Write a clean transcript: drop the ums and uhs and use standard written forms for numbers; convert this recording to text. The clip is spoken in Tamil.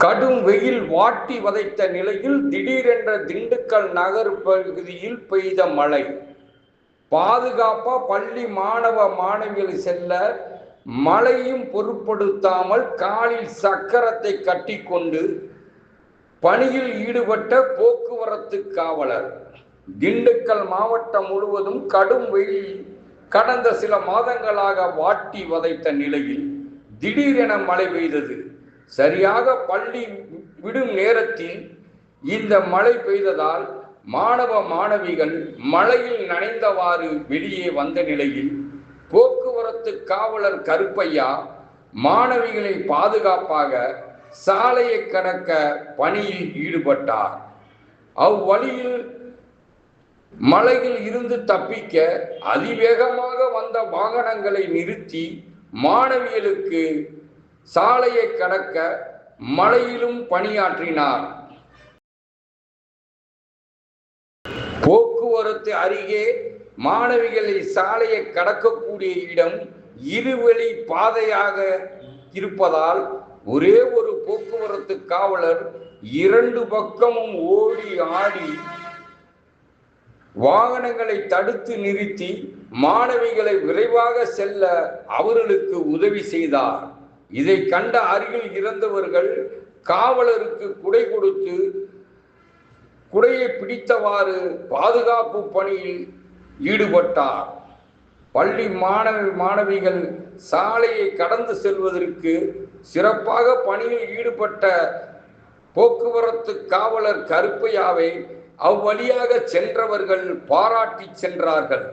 கடும் வெயில் வாட்டி வதைத்த நிலையில் திடீரென்ற திண்டுக்கல் நகர் பகுதியில் பெய்த மழை. பாதுகாப்பா பள்ளி மாணவ மாணவிகள் செல்ல மழையும் பொருட்படுத்தாமல் காலில் சக்கரத்தை கட்டிக்கொண்டு பணியில் ஈடுபட்ட போக்குவரத்து காவலர். திண்டுக்கல் மாவட்டம் முழுவதும் கடும் வெயில் கடந்த சில மாதங்களாக வாட்டி வதைத்த நிலையில் திடீரென மழை பெய்தது. சரியாக பள்ளி விடும் நேரத்தில் இந்த மழை பெய்ததால் மாணவ மாணவிகள் மழையில் நனைந்தவாறு வெளியே வந்த நிலையில் போக்குவரத்து காவலர் கருப்பையா மாணவிகளை பாதுகாப்பாக சாலையை கடக்க பணியில் ஈடுபட்டார். அவ்வழியில் மழையில் இருந்து தப்பிக்க அதிவேகமாக வந்த வாகனங்களை நிறுத்தி மாணவிகளுக்கு சாலையை கடக்க மழையிலும் பணியாற்றினார். போக்குவரத்து அருகே மாணவிகளை சாலையை கடக்கக்கூடிய இடம் இருவழி பாதையாக இருப்பதால் ஒரே ஒரு போக்குவரத்து காவலர் இரண்டு பக்கமும் ஓடி ஆடி வாகனங்களை தடுத்து நிறுத்தி மாணவிகளை விரைவாக செல்ல அவர்களுக்கு உதவி செய்தார். இதை கண்ட அருகில் இருந்தவர்கள் காவலருக்கு குடை கொடுத்து குடையை பிடித்தவாறு பாதுகாப்பு பணியில் ஈடுபட்டார். பள்ளி மாணவிகள் சாலையை கடந்து செல்வதற்கு சிறப்பாக பணியில் ஈடுபட்ட போக்குவரத்து காவலர் கருப்பையாவை அவ்வழியாக சென்றவர்கள் பாராட்டி சென்றார்கள்.